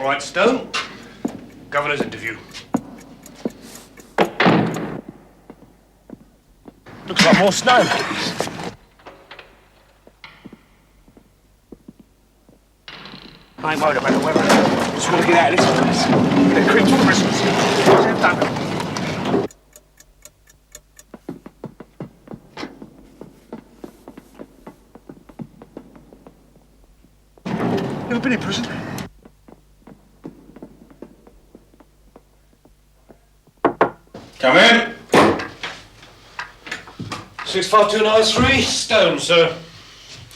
All right, Stone. Governor's interview. Looks like more snow. I ain't worried about the weather. Just want to get out of this place. Get a creeps for Christmas. Never been in prison? Come in. 65293, Stone, sir.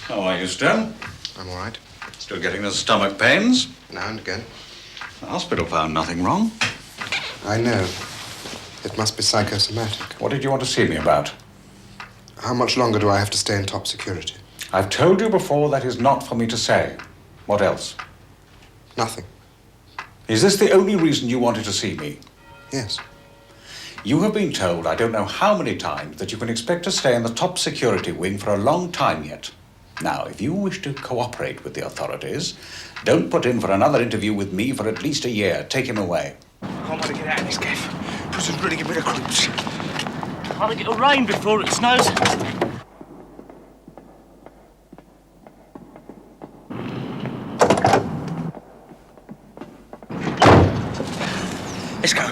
How are you, Stone? I'm all right. Still getting the stomach pains? Now and again. The hospital found nothing wrong. I know. It must be psychosomatic. What did you want to see me about? How much longer do I have to stay in top security? I've told you before that is not for me to say. What else? Nothing. Is this the only reason you wanted to see me? Yes. You have been told, I don't know how many times, that you can expect to stay in the top security wing for a long time yet. Now, if you wish to cooperate with the authorities, don't put in for another interview with me for at least a year. Take him away. I can't want to get out of this, Geoff. Prison's really get rid of creeps. I think it'll rain before it snows. Let's go.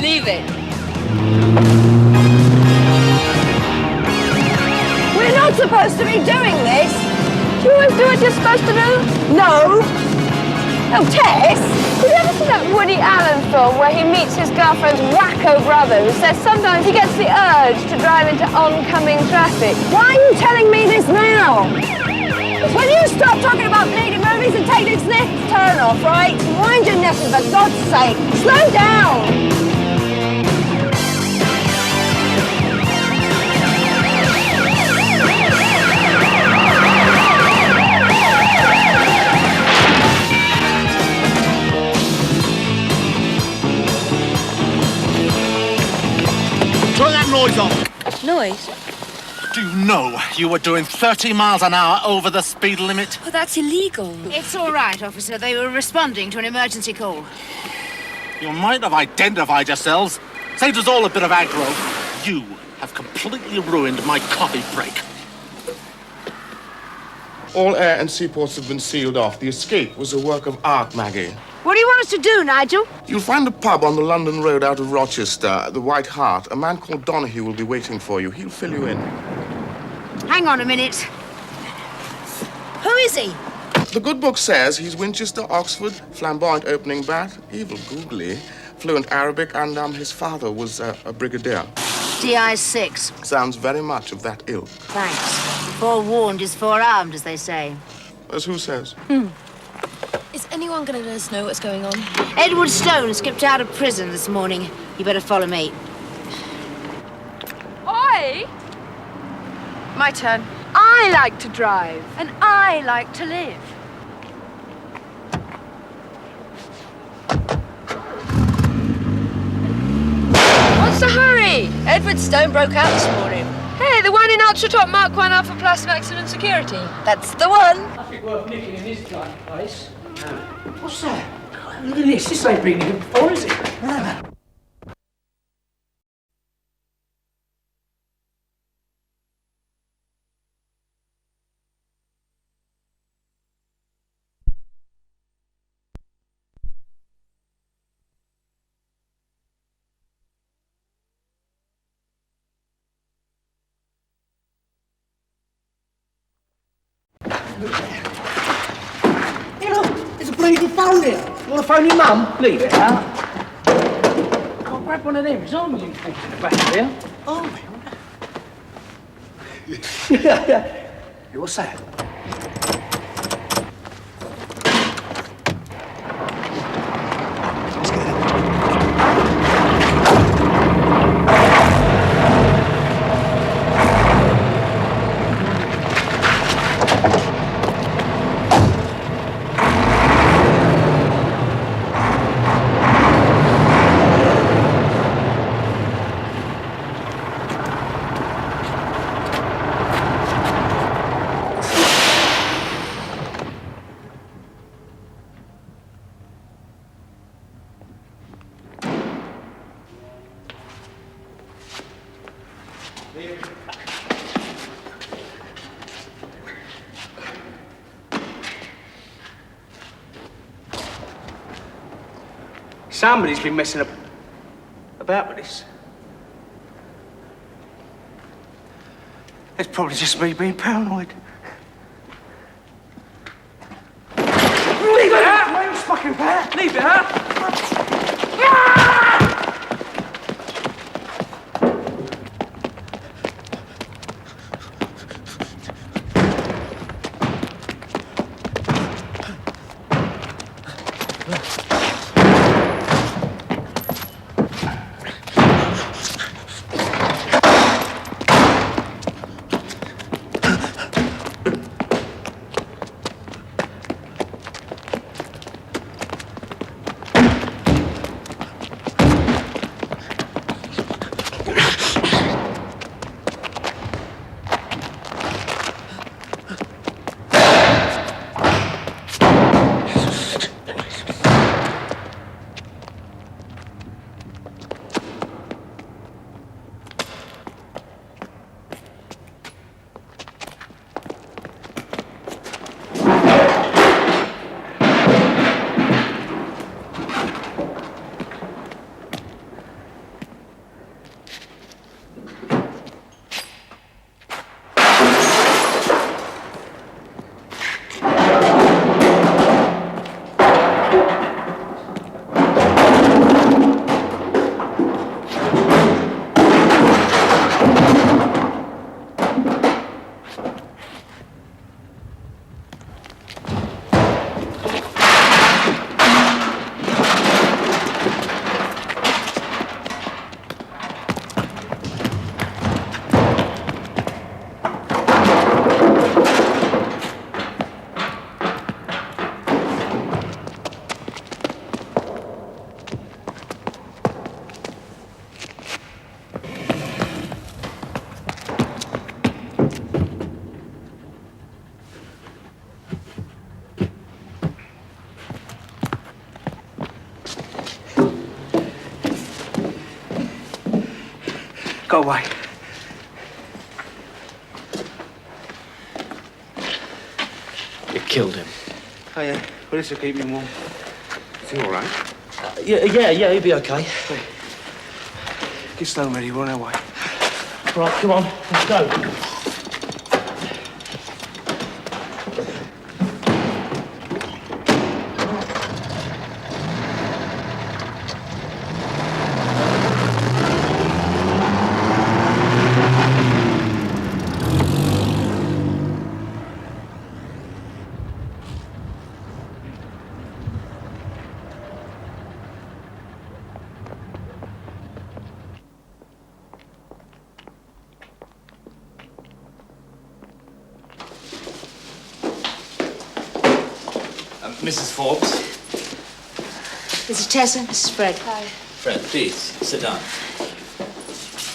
Leave it. We're not supposed to be doing this. Do you always do what you're supposed to do? No. Oh, Tess, did you ever see that Woody Allen film where he meets his girlfriend's wacko brother who says sometimes he gets the urge to drive into oncoming traffic? Why are you telling me this now? Will you stop talking about bleeding movies and take this next turn off, right? Mind your nephew, for God's sake. Slow down. Turn that noise off. Noise? Do you know you were doing 30 miles an hour over the speed limit? Oh, that's illegal. It's all right, officer. They were responding to an emergency call. You might have identified yourselves. Saved us all a bit of aggro. You have completely ruined my coffee break. All air and seaports have been sealed off. The escape was a work of art, Maggie. What do you want us to do, Nigel? You'll find a pub on the London Road out of Rochester, the White Hart. A man called Donahue will be waiting for you. He'll fill you in. Hang on a minute. Who is he? The good book says he's Winchester, Oxford, flamboyant opening bat, evil googly, fluent Arabic, and his father was a brigadier. DI-6. Sounds very much of that ilk. Thanks. Forewarned is forearmed, as they say. As who says? Is anyone going to let us know what's going on? Edward Stone skipped out of prison this morning. You better follow me. Oi! My turn. I like to drive. And I like to live. What's the hurry? Edward Stone broke out this morning. Hey, the one in ultra-top Mark 1 Alpha Plus of Accident Security. That's the one. Nothing worth nicking in this bloody place. What's that? Look at this. This ain't been here before, is it? Bleeding phone here. You want to phone your mum? Leave it out. I'll grab one of them. His arms in the back there. Oh, yeah, what's that? Somebody's been messing about with this. It's probably just me being paranoid. Leave it out! Man, it's fucking bad. Leave it out! Go away. killed him. Oh, yeah. Well, this will keep him warm. Is he all right? Yeah, he'll be okay. Get Stone ready, we're on our way. Right, come on, let's go. Mrs. Forbes. This is Tessa, Mrs. Fred. Hi. Fred, please, sit down.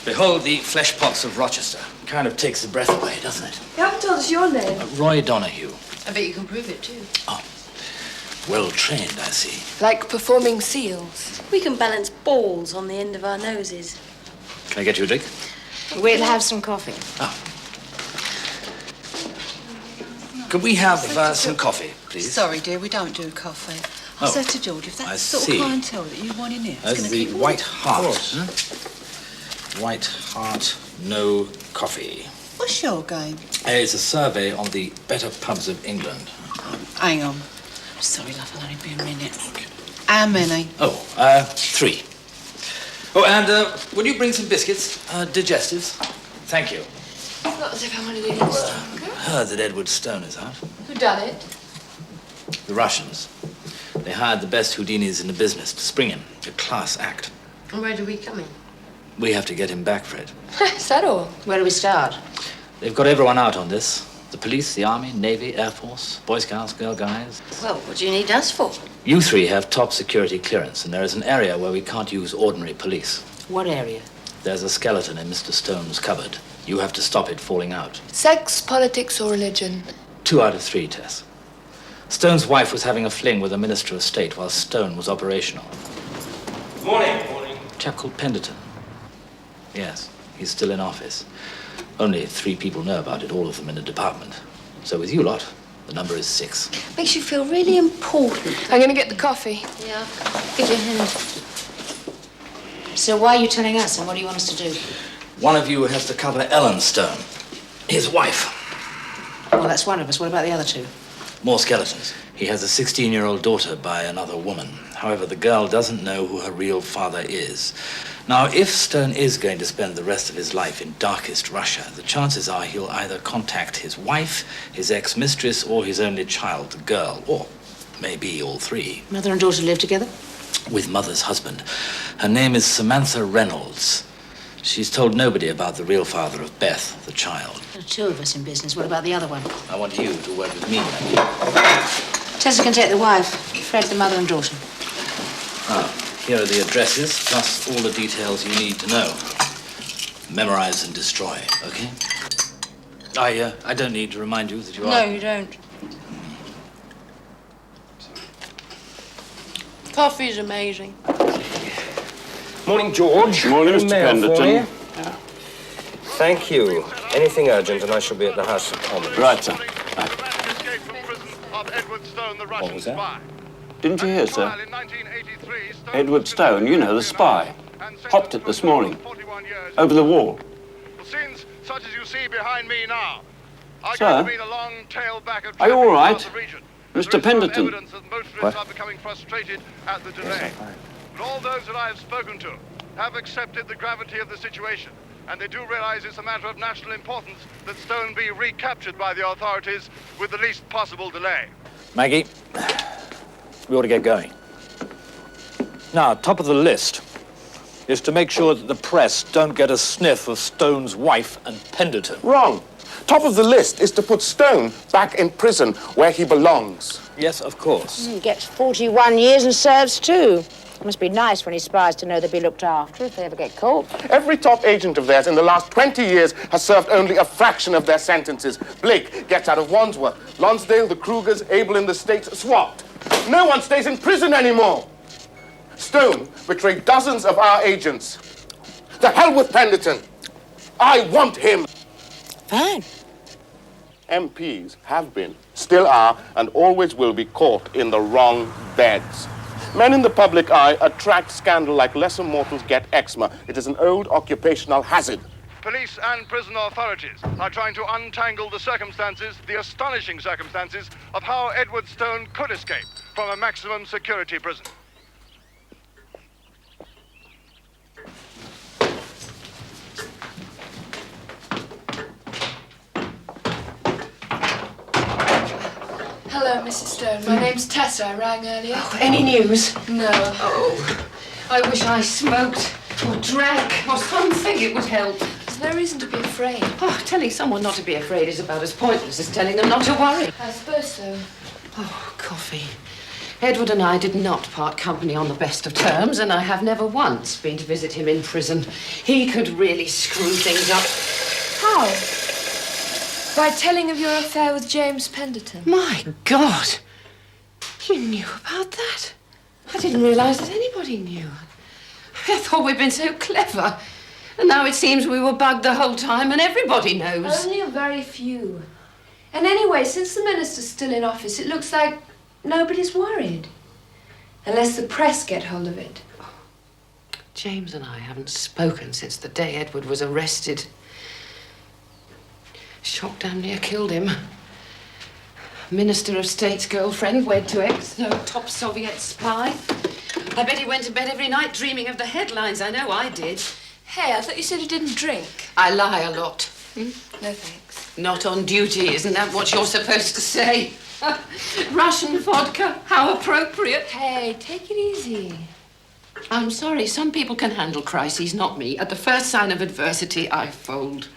Behold the flesh pots of Rochester. Kind of takes the breath away, doesn't it? You haven't told us your name. Roy Donahue. I bet you can prove it, too. Oh, well trained, I see. Like performing seals. We can balance balls on the end of our noses. Can I get you a drink? We'll have some coffee. Could we have some coffee, please? Sorry, dear, we don't do coffee. I Oh, said to George, if that's I the sort see. of clientele that you want in here, it's That's going to the keep White Hart. White Hart, no coffee. What's your game? It's a survey on the better pubs of England. Hang on. Sorry, love, I'll only be a minute. How many? 3. Oh, and would you bring some biscuits? Digestives? Thank you. It's not as if I wanted any stronger. Heard that Edward Stone is out. Who done it? The Russians. They hired the best Houdinis in the business to spring him. A class act. And where do we come in? We have to get him back, Fred. Is that all? Where do we start? They've got everyone out on this. The police, the army, navy, air force, boy scouts, girl guides. Well, what do you need us for? You 3 have top security clearance, and there is an area where we can't use ordinary police. What area? There's a skeleton in Mr. Stone's cupboard. You have to stop it falling out. Sex, politics, or religion? 2 out of 3, Tess. Stone's wife was having a fling with a minister of state while Stone was operational. Morning. A chap called Penderton. Yes, he's still in office. Only 3 people know about it, all of them in the department. So with you lot, the number is 6. Makes you feel really important. I'm going to get the coffee. Yeah. Give your hand. So why are you telling us, and what do you want us to do? One of you has to cover Helen Stone, his wife. Well, that's one of us. What about the other 2? More skeletons. He has a 16-year-old daughter by another woman. However, the girl doesn't know who her real father is. Now, if Stone is going to spend the rest of his life in darkest Russia, the chances are he'll either contact his wife, his ex-mistress, or his only child, the girl, or maybe all 3. Mother and daughter live together? With mother's husband. Her name is Samantha Reynolds. She's told nobody about the real father of Beth, the child. There are 2 of us in business. What about the other one? I want you to work with me, Maggie. Tessa can take the wife. Fred, the mother and daughter. Here are the addresses, plus all the details you need to know. Memorize and destroy, okay? I don't need to remind you that you are... No, you don't. Coffee's amazing. Morning, George. Morning, Mr. Penderton. Thank you. Anything urgent, and I shall be at the House of Commons. Right, sir. What was that? Didn't you hear, sir? Edward Stone, you know, the spy. Hopped it this morning. Over the wall. Scenes such as you see behind me now. Sir? Are you all right? Mr. Penderton. What? Are becoming frustrated at the delay. But all those that I have spoken to have accepted the gravity of the situation, and they do realize it's a matter of national importance that Stone be recaptured by the authorities with the least possible delay. Maggie, we ought to get going. Now, top of the list is to make sure that the press don't get a sniff of Stone's wife and Penderton. Wrong. Top of the list is to put Stone back in prison where he belongs. Yes, of course. He gets 41 years and serves 2. It must be nice when he spies to know they'll be looked after if they ever get caught. Every top agent of theirs in the last 20 years has served only a fraction of their sentences. Blake gets out of Wandsworth. Lonsdale, the Krugers, Abel in the States, swapped. No one stays in prison anymore. Stone betrayed dozens of our agents. To hell with Penderton. I want him. Fine. MPs have been, still are, and always will be caught in the wrong beds. Men in the public eye attract scandal like lesser mortals get eczema. It is an old occupational hazard. Police and prison authorities are trying to untangle the circumstances, the astonishing circumstances, of how Edward Stone could escape from a maximum security prison. Hello, Mrs. Stone. My name's Tessa. I rang earlier. Oh, any news? No. Oh, I wish I smoked or drank or something. It would help. There's no reason to be afraid. Oh, telling someone not to be afraid is about as pointless as telling them not to worry. I suppose so. Oh, coffee. Edward and I did not part company on the best of terms, and I have never once been to visit him in prison. He could really screw things up. How? By telling of your affair with James Penderton. My God! You knew about that? I didn't realise that anybody knew. I thought we'd been so clever. And now it seems we were bugged the whole time and everybody knows. Only a very few. And anyway, since the minister's still in office, it looks like nobody's worried. Unless the press get hold of it. James and I haven't spoken since the day Edward was arrested. Shock damn near killed him. Minister of State's girlfriend wed to ex-top Soviet spy. I bet he went to bed every night dreaming of the headlines. I know I did. Hey, I thought you said you didn't drink. I lie a lot. No thanks. Not on duty, isn't that what you're supposed to say? Russian vodka, how appropriate. Hey, take it easy. I'm sorry, some people can handle crises, not me. At the first sign of adversity, I fold.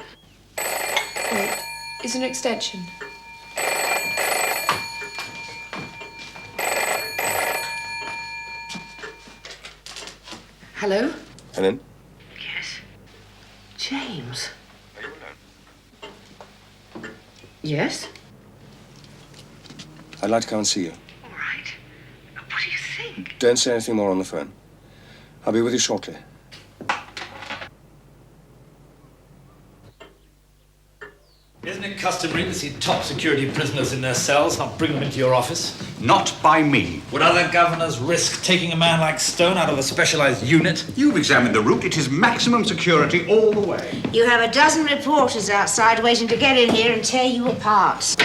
Wait, is an extension? Hello? Helen? Yes. James? Are you alone? Yes? I'd like to come and see you. All right. What do you think? Don't say anything more on the phone. I'll be with you shortly. Isn't it customary to see top security prisoners in their cells? I'll bring them into your office. Not by me. Would other governors risk taking a man like Stone out of a specialised unit? You've examined the route. It is maximum security all the way. You have a dozen reporters outside waiting to get in here and tear you apart.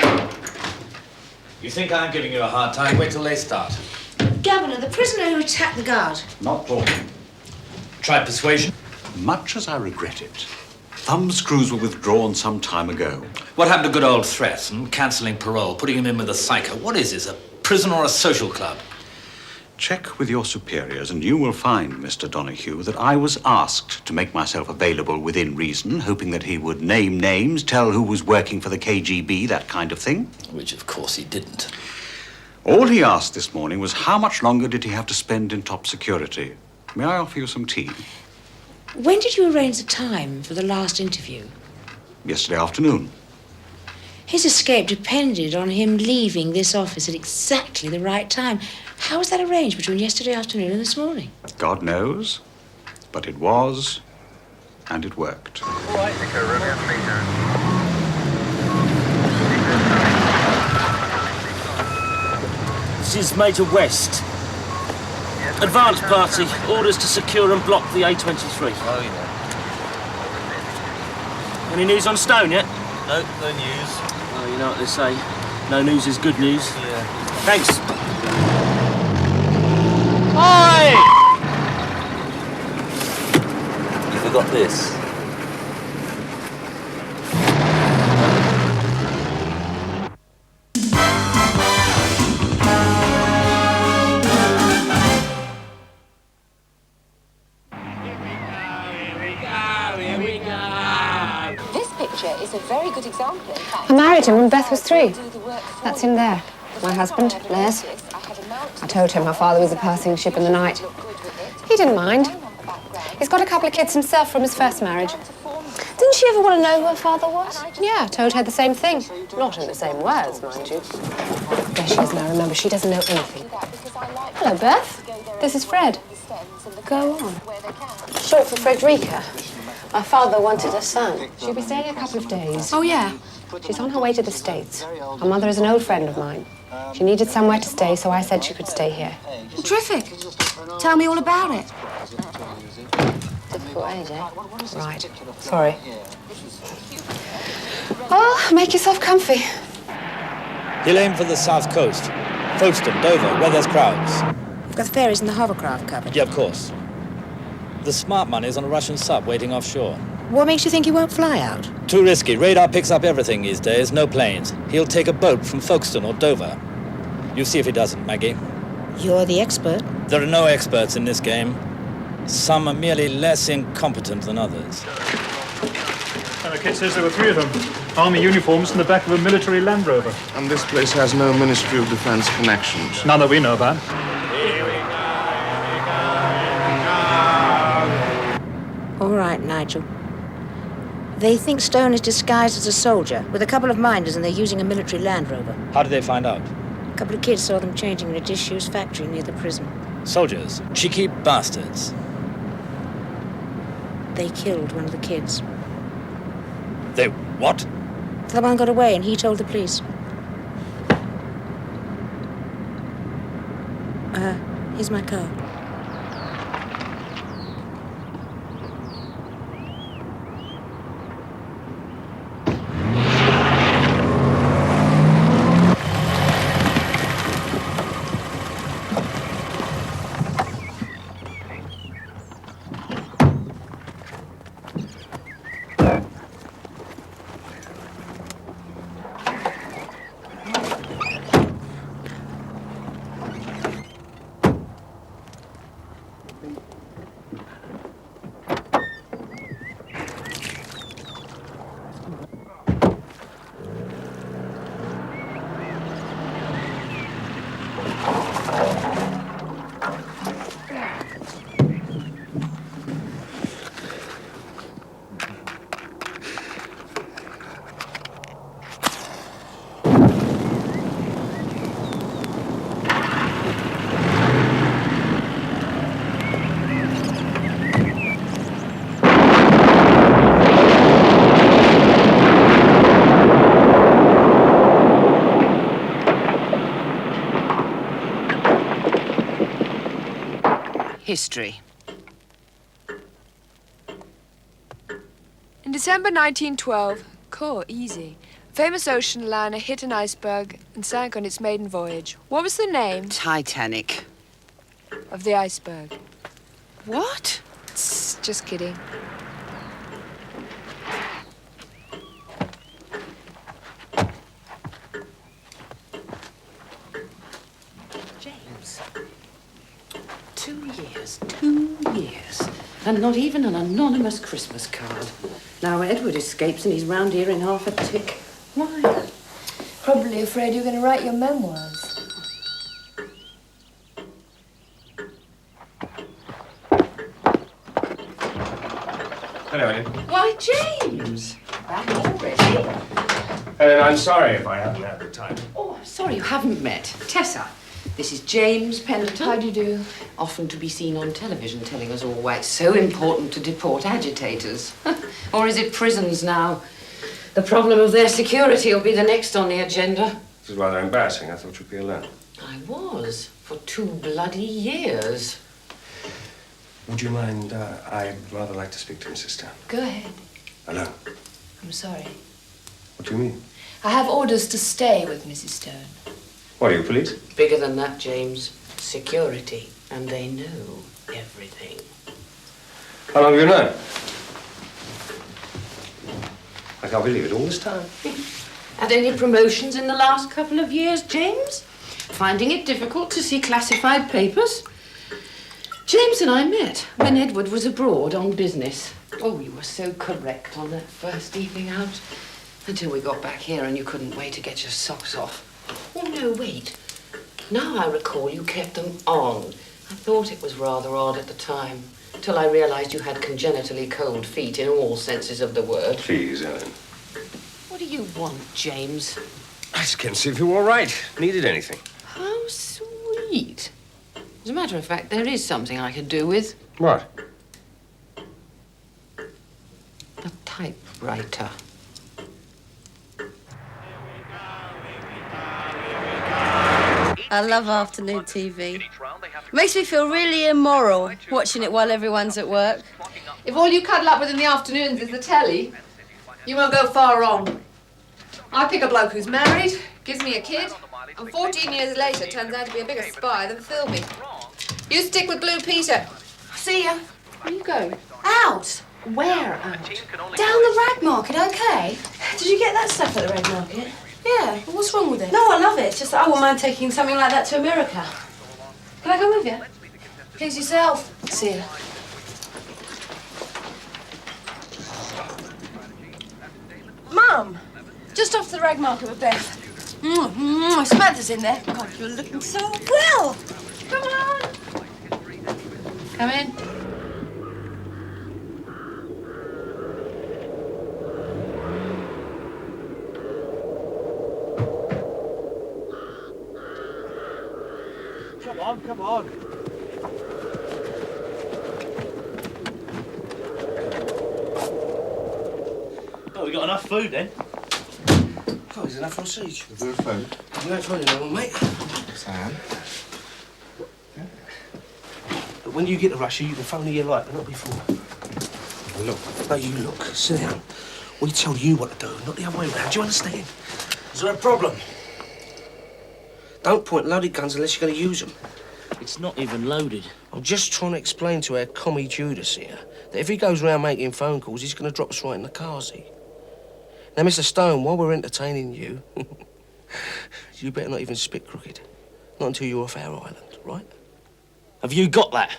You think I'm giving you a hard time? Wait till they start. Governor, the prisoner who attacked the guard. Not talking. Tried persuasion? Much as I regret it, thumbscrews were withdrawn some time ago. What happened to good old threats and cancelling parole, putting him in with a psycho? What is this, a prison or a social club? Check with your superiors and you will find, Mr. Donahue, that I was asked to make myself available within reason, hoping that he would name names, tell who was working for the KGB, that kind of thing. Which, of course, he didn't. All he asked this morning was how much longer did he have to spend in top security. May I offer you some tea? When did you arrange the time for the last interview? Yesterday afternoon. His escape depended on him leaving this office at exactly the right time. How was that arranged between yesterday afternoon and this morning? God knows, but it was, and it worked. This is Major West. Advance party, orders to secure and block the A23. Oh, yeah. Any news on Stone yet? No, no news. Oh, you know what they say. No news is good news. Yeah. Thanks. Oi! You forgot this. Is a very good example, in fact. I married him when Beth was 3. That's him there. My husband, Les. I told him my father was a passing ship in the night. He didn't mind. He's got a couple of kids himself from his first marriage. Didn't she ever want to know who her father was? Yeah, I told her the same thing. Not in the same words, mind you. There she is now, remember, she doesn't know anything. Hello, Beth. This is Fred. Go on. Short for Frederica. My father wanted a son. She'll be staying a couple of days. Oh, yeah. She's on her way to the States. Her mother is an old friend of mine. She needed somewhere to stay, so I said she could stay here. Terrific. Tell me all about it. Difficult age, eh? Right. Sorry. Oh, make yourself comfy. He'll aim for the south coast. Folkestone, Dover, where there's crowds. We've got the ferries and the hovercraft covered. Yeah, of course. The smart money is on a Russian sub waiting offshore. What makes you think he won't fly out? Too risky. Radar picks up everything these days, no planes. He'll take a boat from Folkestone or Dover. You see if he doesn't, Maggie. You're the expert. There are no experts in this game. Some are merely less incompetent than others. And the kid says there were 3 of them. Army uniforms in the back of a military Land Rover. And this place has no Ministry of Defence connections. None that we know about. All right, Nigel. They think Stone is disguised as a soldier with a couple of minders and they're using a military Land Rover. How did they find out? A couple of kids saw them changing in a disused factory near the prison. Soldiers. Cheeky bastards. They killed one of the kids. They what? The one got away and he told the police. Here's my car. History. In December 1912, easy. A famous ocean liner hit an iceberg and sank on its maiden voyage. What was the name? Titanic. Of the iceberg. What? Just kidding. James. 2 years. And not even an anonymous Christmas card. Now Edward escapes and he's round here in half a tick. Why? Probably afraid you're going to write your memoirs. Hello, Helen. Why, James! Back already? Helen, I'm sorry if I haven't had the time. Oh, I'm sorry you haven't met. Tessa, this is James Penderton. How do you do? Often to be seen on television telling us all why it's so important to deport agitators. Or is it prisons now? The problem of their security will be the next on the agenda. This is rather embarrassing. I thought you'd be alone. I was, for 2 bloody years. Would you mind? I'd rather like to speak to Mrs. Stone. Go ahead. Alone. I'm sorry. What do you mean? I have orders to stay with Mrs. Stone. What are you, police? Bigger than that, James. Security. And they know everything. How long have you known? I can't believe it, all this time. Had any promotions in the last couple of years, James? Finding it difficult to see classified papers? James and I met when Edward was abroad on business. Oh, you were so correct on that first evening out. Until we got back here and you couldn't wait to get your socks off. Oh, no, wait. Now I recall you kept them on. I thought it was rather odd at the time, till I realized you had congenitally cold feet in all senses of the word. Please, Helen. What do you want, James? I just came to see if you were all right. Needed anything. How sweet. As a matter of fact, there is something I could do with. What? A typewriter. I love afternoon TV. Makes me feel really immoral watching it while everyone's at work. If all you cuddle up with in the afternoons is the telly, you won't go far wrong. I pick a bloke who's married, gives me a kid, and 14 years later turns out to be a bigger spy than Philby. You stick with Blue Peter. See ya. Where are you going? Out. Where out? Down the rag market, okay? Did you get that stuff at the rag market? Yeah. Well, what's wrong with it? No, I love it. It's just that I wouldn't mind taking something like that to America. Can I come with you? Please yourself. See ya. Mum, just off the rag market with Beth. Samantha's in there. God, you're looking so well. Come on. Come in. Come on, come on. Oh, we got enough food then? Oh, there's enough on siege. Is there a phone? You don't find anyone, mate. Sam? But when you get to Russia, you can phone your light, but not before. Look. No, you look. Sit down. We tell you what to do, not the other way round. Do you understand? Is there a problem? Don't point loaded guns unless you're going to use them. It's not even loaded. I'm just trying to explain to our commie Judas here that if he goes round making phone calls, he's going to drop us right in the carsy. Now, Mr. Stone, while we're entertaining you, you better not even spit crooked. Not until you're off our island, right? Have you got that?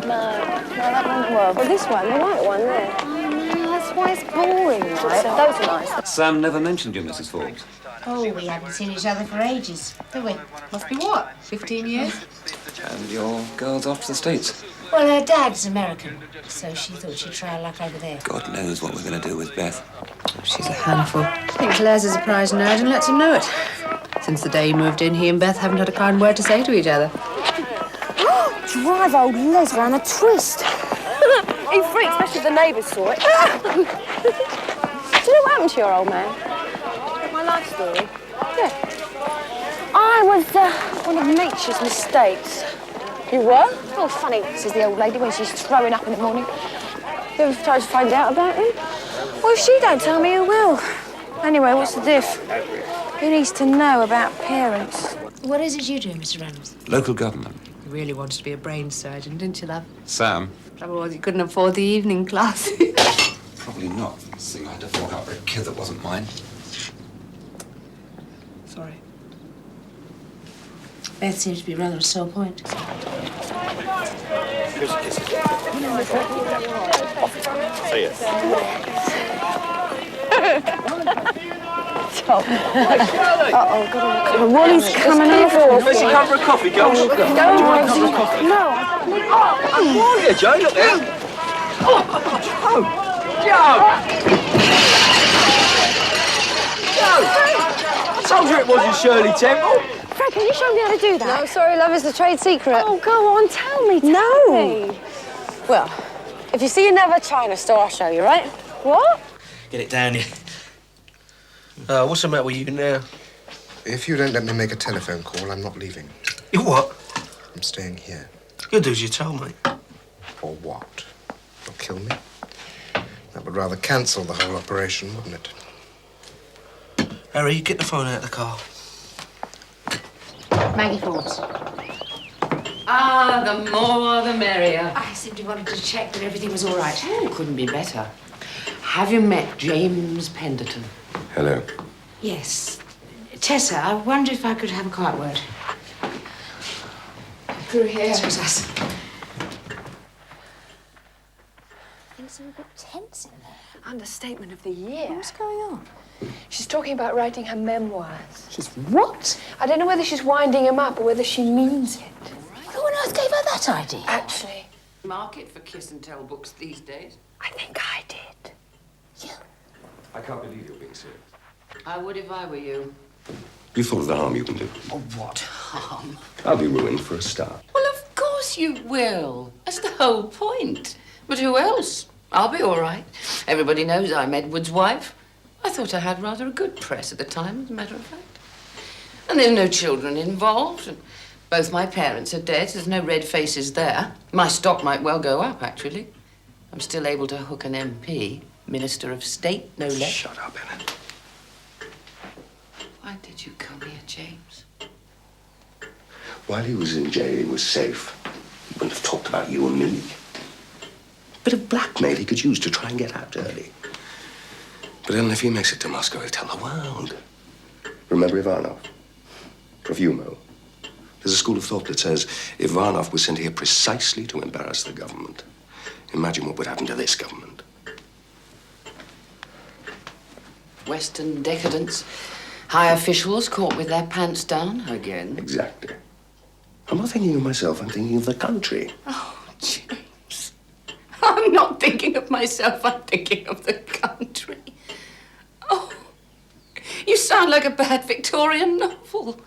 No, that won't work. Well, this one, the white one there. Oh, that's why it's boring, right? Those are nice. Sam never mentioned you, Mrs. Forbes. Oh, we haven't seen each other for ages, have we? Must be what, 15 years? And your girl's off to the States. Well, her dad's American, so she thought she'd try her luck over there. God knows what we're going to do with Beth. She's a handful. I think Claire's a surprise nerd and lets him know it. Since the day he moved in, he and Beth haven't had a kind word to say to each other. Drive old Les round a twist. He freaked, especially if the neighbours saw it. Do you know what happened to your old man? My life story? Yeah. I was one of nature's mistakes. You were? Oh, funny, says the old lady when she's throwing up in the morning. You ever tried to find out about him? Well, if she don't tell me, who will? Anyway, what's the diff? Who needs to know about parents? What is it you do, Mr. Reynolds? Local government. You really wanted to be a brain surgeon, didn't you, love? Sam? Trouble was you couldn't afford the evening class. Probably not. Seeing I had to fork out for a kid that wasn't mine. Sorry. Beth seems to be rather a sore point. Here's a kiss. See ya. Uh-oh, God. Wally's coming over. Fancy come for a coffee, girls? Do you want a cup of coffee? No. Oh, here, Joe, look there. Joe! I told you it wasn't Shirley Temple. Frank, can you show me how to do that? No, sorry, love, it's a trade secret. Oh, go on, tell me. No. Well, if you see another China store, I'll show you, right? What? Get it down here. What's the matter with you now? If you don't let me make a telephone call, I'm not leaving. You what? I'm staying here. You'll do as you tell, mate. Or what? You'll kill me? That would rather cancel the whole operation, wouldn't it? Harry, get the phone out of the car. Maggie Forbes. Ah, the more the merrier. I simply wanted to check that everything was all right. Oh, couldn't be better. Have you met James Penderton? Hello. Yes. Tessa, I wonder if I could have a quiet word. Through here. This was us. Things are a bit tense in there. Understatement of the year. What's going on? She's talking about writing her memoirs. She's what? I don't know whether she's winding him up or whether she means it. Who on earth gave her that idea? Actually, Market for kiss and tell books these days. I think I did. I can't believe you're being serious. I would if I were you. You thought of the harm you can do. Oh, what harm? I'll be ruined for a start. Well, of course you will. That's the whole point. But who else? I'll be all right. Everybody knows I'm Edward's wife. I thought I had rather a good press at the time, as a matter of fact. And there are no children involved. And both my parents are dead. There's no red faces there. My stock might well go up, actually. I'm still able to hook an MP, Minister of State, no less. Shut up, Helen. Why did you come here, James? While he was in jail, he was safe. He wouldn't have talked about you and me. Bit of blackmail he could use to try and get out early. But Helen, if he makes it to Moscow, he'll tell the world. Remember Ivanov? Profumo. There's a school of thought that says Ivanov was sent here precisely to embarrass the government. Imagine what would happen to this government. Western decadence. High officials caught with their pants down again. Exactly. I'm not thinking of myself, I'm thinking of the country. Oh, James. I'm not thinking of myself, I'm thinking of the country. Oh, you sound like a bad Victorian novel.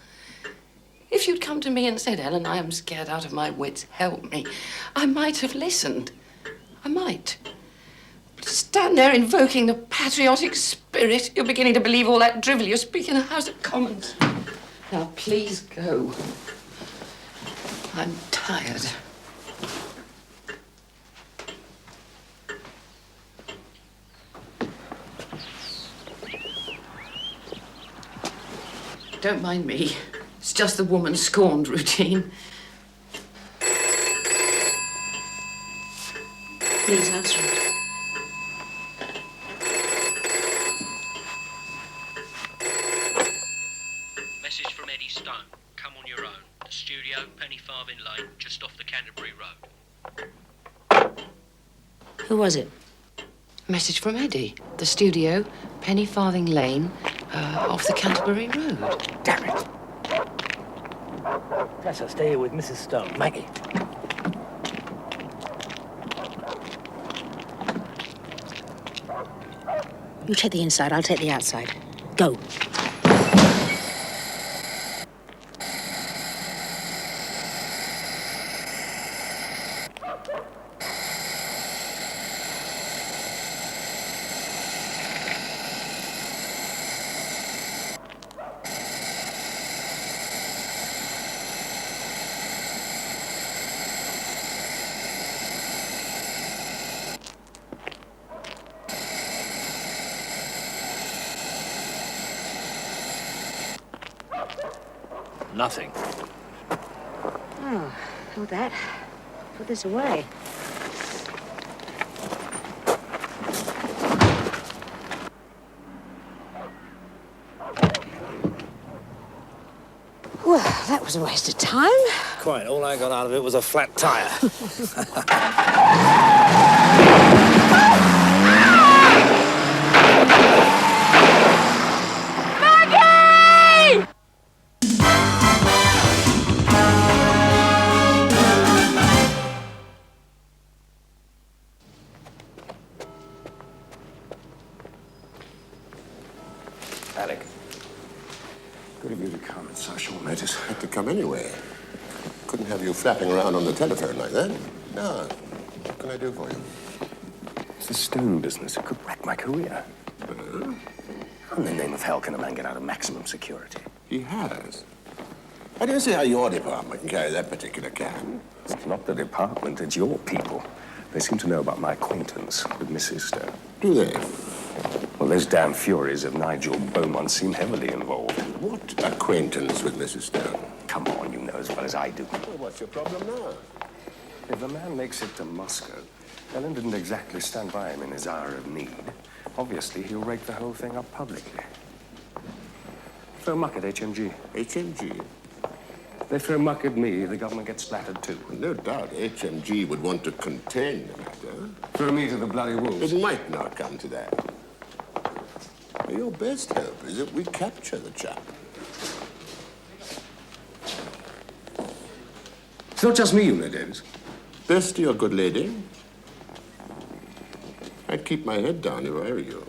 If you'd come to me and said, Helen, I am scared out of my wits, help me, I might have listened. I might. But to stand there invoking the patriotic spirit, you're beginning to believe all that drivel you speak in the House of Commons. Now, please go. I'm tired. Don't mind me. It's just the woman scorned routine. Please answer it. Message from Eddie Stone. Come on your own. The studio, Penny Farthing Lane, just off the Canterbury Road. Who was it? Message from Eddie. The studio, Penny Farthing Lane, off the Canterbury Road. Damn it. Tessa, stay here with Mrs. Stone. Maggie. You take the inside, I'll take the outside. Go. Nothing. Oh, hold that. Put this away. Well, that was a waste of time. Quite. All I got out of it was a flat tire. Had to come anyway. Couldn't have you flapping around on the telephone like that. No. What can I do for you? It's the Stone business. It could wreck my career. How in the name of hell can a man get out of maximum security? He has. I don't see how your department can carry that particular can. It's not the department, it's your people. They seem to know about my acquaintance with Mrs. Stone. Do they? Well, those damn furies of Nigel Beaumont seem heavily involved. What acquaintance with Mrs. Stone? Come on, you know as well as I do. Well, what's your problem now? If the man makes it to Moscow, Helen didn't exactly stand by him in his hour of need. Obviously, he'll rake the whole thing up publicly. Throw muck at HMG. HMG? They throw muck at me, the government gets splattered too. No doubt HMG would want to contain the matter. Throw me to the bloody wolves. It might not come to that. Your best hope is that we capture the chap. It's not just me, you know, Davis. Best to your good lady. I'd keep my head down if I were you.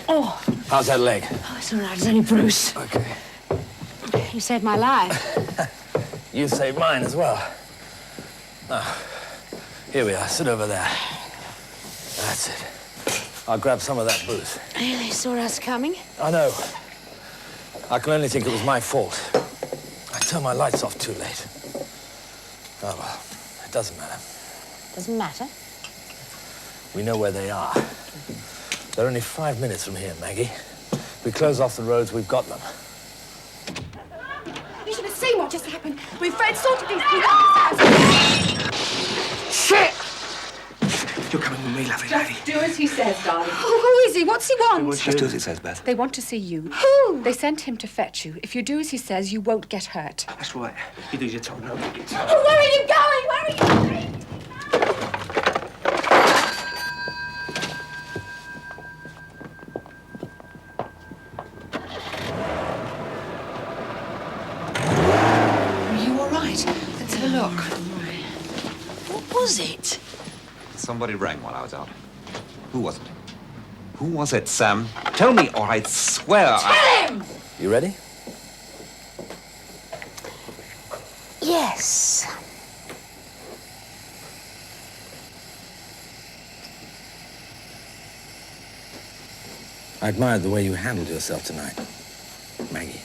Oh. How's that leg? Oh, it's all right. It's only Bruce. Okay. You saved my life. You saved mine as well. Oh, here we are. Sit over there. That's it. I'll grab some of that booze. They saw us coming. I know. I can only think it was my fault. I turned my lights off too late. Oh, well, it doesn't matter. Doesn't matter. We know where they are. They're only 5 minutes from here, Maggie. If we close off the roads, we've got them. You should have seen what just happened. We've Fred sorted these people out of his house. Shit! You're coming with me, lovely lady. Just do as he says, darling. Oh, who is he? What's he want? Just do as it says, Beth. They want to see you. Who? They sent him to fetch you. If you do as he says, you won't get hurt. That's right. You do as you're told, no one gets Where are you going? Where are you going? Are you all right? Let's have a look. What was it? Somebody rang while I was out. Who was it? Who was it, Sam? Tell me, or I swear Tell him! You ready? Yes. I admired the way you handled yourself tonight, Maggie.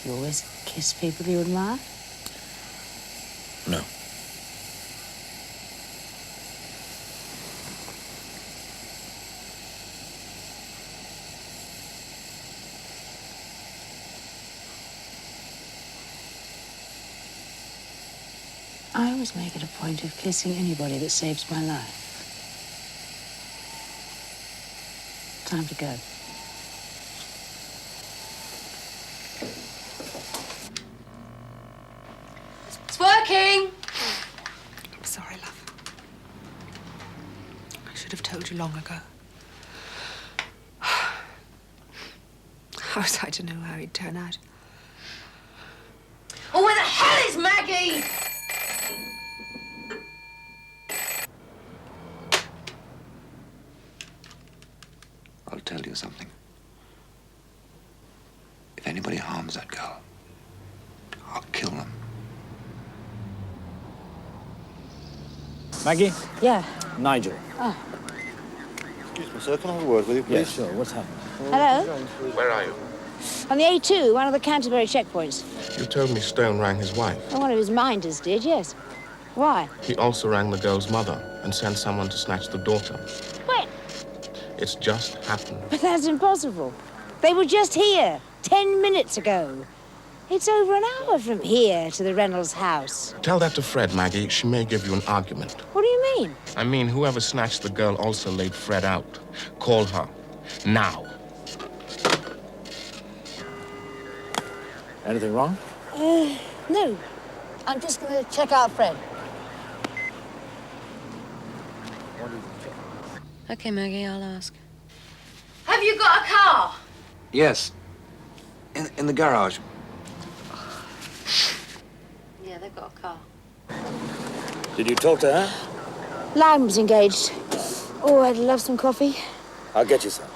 Do you always kiss people you admire? No. I always make it a point of kissing anybody that saves my life. Time to go. It's working! I'm sorry, love. I should have told you long ago. How was I to know how he'd turn out? Oh, where the hell is Maggie? I'll tell you something. If anybody harms that girl, I'll kill them. Maggie? Yeah. Nigel. Oh. Excuse me, sir. Can I have a word with you, please? Yeah, sure. What's happened? Hello? Where are you? On the A2, one of the Canterbury checkpoints. You told me Stone rang his wife. Oh, one of his minders did, yes. Why? He also rang the girl's mother and sent someone to snatch the daughter. When? It's just happened. But that's impossible. They were just here 10 minutes ago. It's over an hour from here to the Reynolds house. Tell that to Fred, Maggie. She may give you an argument. What do you mean? I mean, whoever snatched the girl also laid Fred out. Call her. Now. Anything wrong? No. I'm just going to check out Fred. Okay, Maggie, I'll ask. Have you got a car? Yes. In the garage. Yeah, they've got a car. Did you talk to her? Lamb was engaged. Oh, I'd love some coffee. I'll get you some.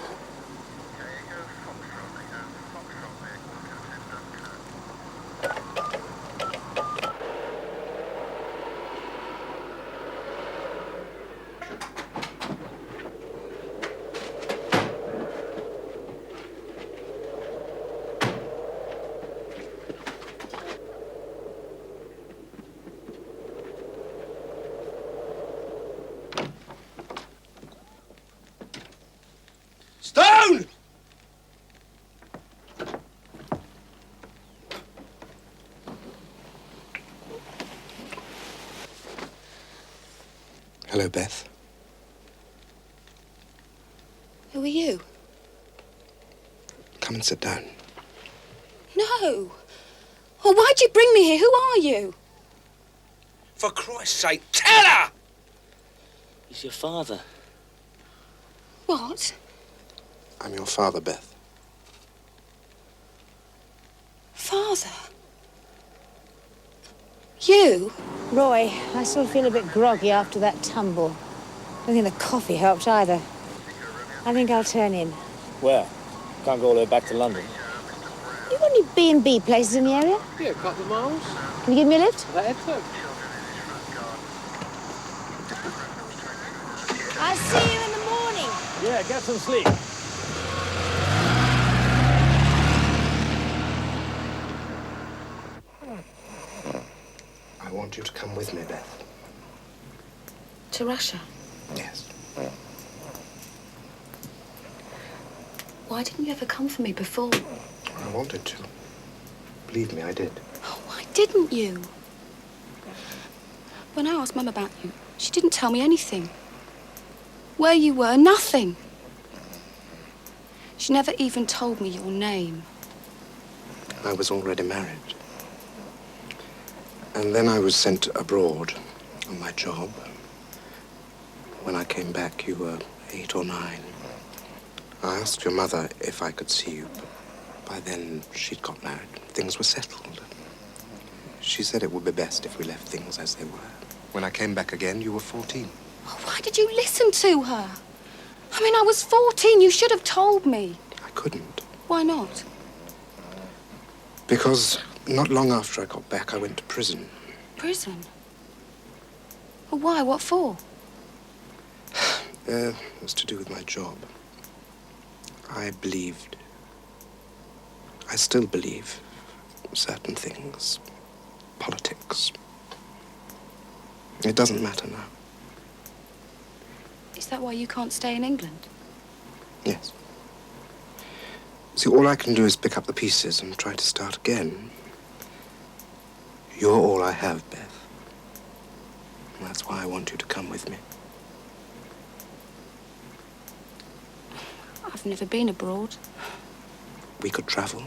Stone! Hello, Beth. Who are you? Come and sit down. No. Oh, why'd you bring me here? Who are you? For Christ's sake, tell her! He's your father. What? I'm your father, Beth. Father? You? Roy, I still feel a bit groggy after that tumble. I don't think the coffee helped either. I think I'll turn in. Where? Can't go all the way back to London. You got any B&B places in the area? Yeah, a couple of miles. Can you give me a lift? That's it. I'll see you in the morning. Yeah, get some sleep. To Russia? Yes. Why didn't you ever come for me before? I wanted to. Believe me, I did. Oh, why didn't you? When I asked Mum about you, she didn't tell me anything. Where you were, nothing. She never even told me your name. I was already married. And then I was sent abroad on my job. When I came back, you were 8 or 9. I asked your mother if I could see you, but by then she'd got married. Things were settled. She said it would be best if we left things as they were. When I came back again, you were 14. Oh, why did you listen to her? I mean, I was 14. You should have told me. I couldn't. Why not? Because not long after I got back, I went to prison. Prison? Well, why? What for? It was to do with my job. I believed, I still believe, certain things. Politics. It doesn't matter now. Is that why you can't stay in England? Yes. See, all I can do is pick up the pieces and try to start again. You're all I have, Beth. And that's why I want you to come with me. I've never been abroad. We could travel.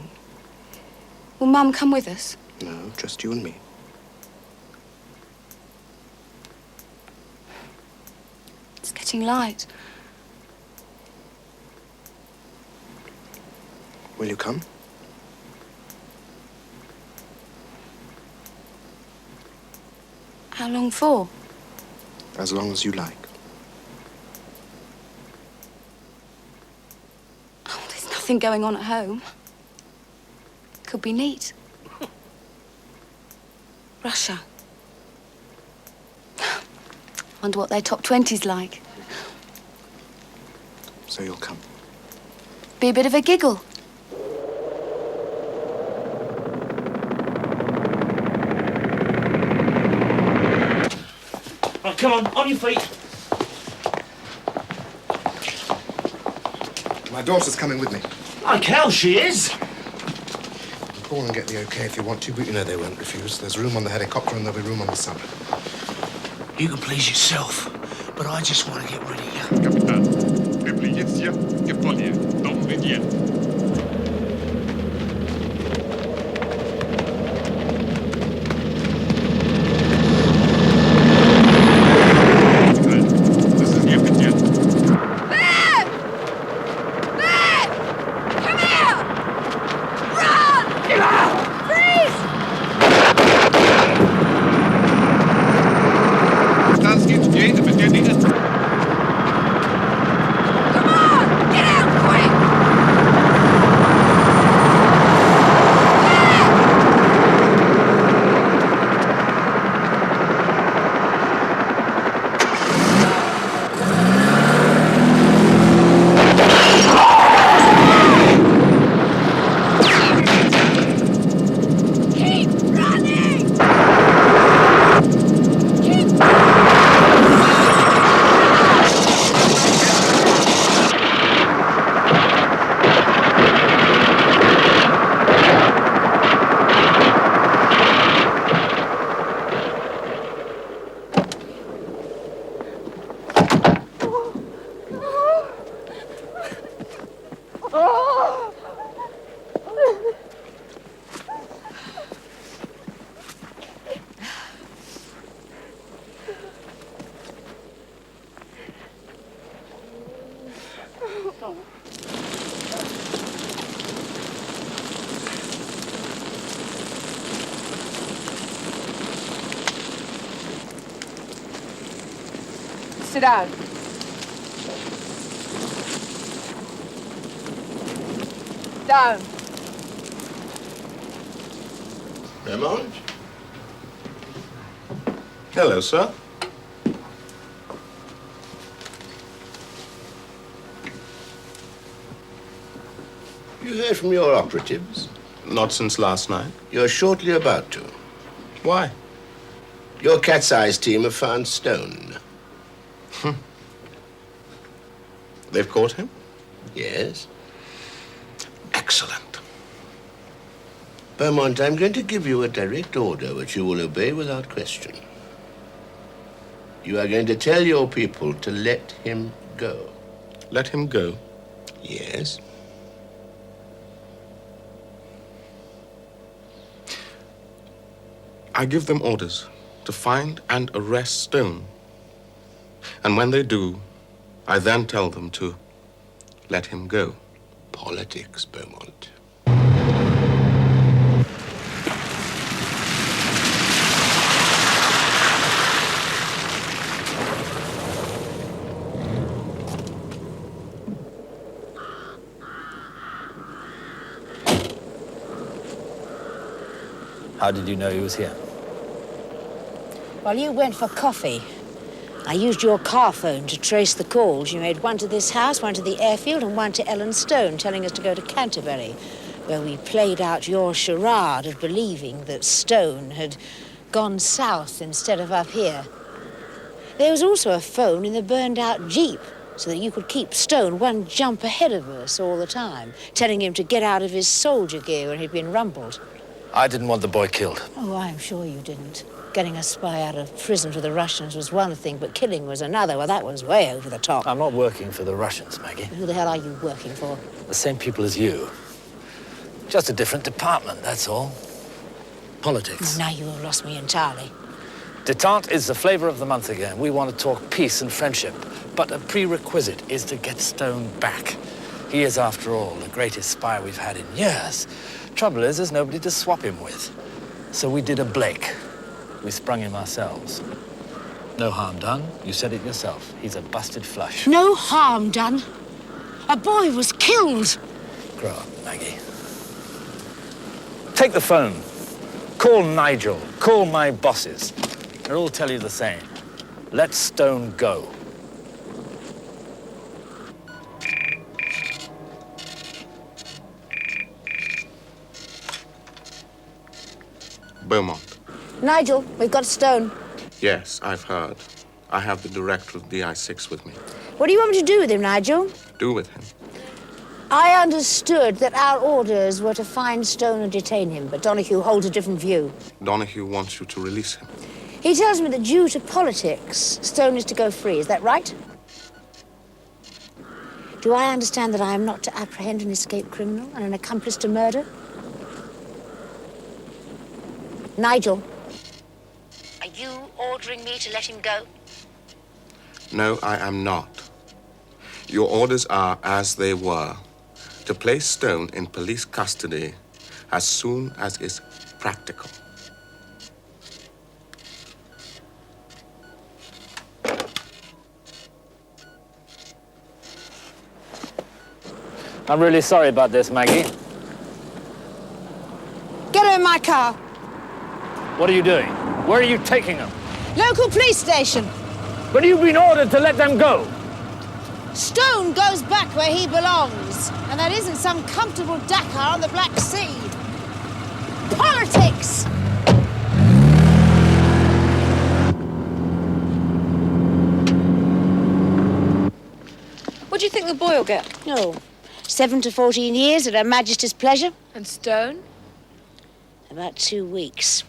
Will Mum come with us? No, just you and me. It's getting light. Will you come? How long for? As long as you like. Oh, there's nothing going on at home. Could be neat. Russia. Wonder what their top 20's like. So you'll come? Be a bit of a giggle. Right, come on your feet. My daughter's coming with me. Like hell she is. Call and get the okay if you want to, but you know they won't refuse. There's room on the helicopter and there'll be room on the sub. You can please yourself, but I just want to get rid of you. Капитан, приблизиться к Японии. Добрый день. Sit down. Down. Raymond? Hello, sir. You heard from your operatives? Not since last night. You're shortly about to. Why? Your cat's eyes team have found stone. They've caught him? Yes. Excellent. Beaumont, I'm going to give you a direct order which you will obey without question. You are going to tell your people to let him go. Let him go? Yes. I give them orders to find and arrest Stone. And when they do, I then tell them to let him go. Politics, Beaumont. How did you know he was here? Well, you went for coffee. I used your car phone to trace the calls. You made one to this house, one to the airfield, and one to Ellen Stone, telling us to go to Canterbury, where we played out your charade of believing that Stone had gone south instead of up here. There was also a phone in the burned-out Jeep, so that you could keep Stone one jump ahead of us all the time, telling him to get out of his soldier gear when he'd been rumbled. I didn't want the boy killed. Oh, I'm sure you didn't. Getting a spy out of prison for the Russians was one thing, but killing was another. Well, that was way over the top. I'm not working for the Russians, Maggie. Who the hell are you working for? The same people as you. Just a different department, that's all. Politics. Now you have lost me entirely. Détente is the flavor of the month again. We want to talk peace and friendship, but a prerequisite is to get Stone back. He is, after all, the greatest spy we've had in years. Trouble is, there's nobody to swap him with. So we did a Blake. We sprung him ourselves. No harm done. You said it yourself. He's a busted flush. No harm done. A boy was killed. Grow up, Maggie. Take the phone. Call Nigel. Call my bosses. They'll all tell you the same. Let Stone go. Beaumont. Nigel, we've got Stone. Yes, I've heard. I have the director of DI6 with me. What do you want me to do with him, Nigel? Do with him. I understood that our orders were to find Stone and detain him, but Donahue holds a different view. Donahue wants you to release him. He tells me that due to politics, Stone is to go free. Is that right? Do I understand that I am not to apprehend an escaped criminal and an accomplice to murder? Nigel, are you ordering me to let him go? No, I am not. Your orders are, as they were, to place Stone in police custody as soon as is practical. I'm really sorry about this, Maggie. Get her in my car. What are you doing? Where are you taking them? Local police station. But you've been ordered to let them go. Stone goes back where he belongs, and that isn't some comfortable Dakar on the Black Sea. Politics! What do you think the boy will get? No. 7 to 14 years at Her Majesty's pleasure. And Stone? About 2 weeks.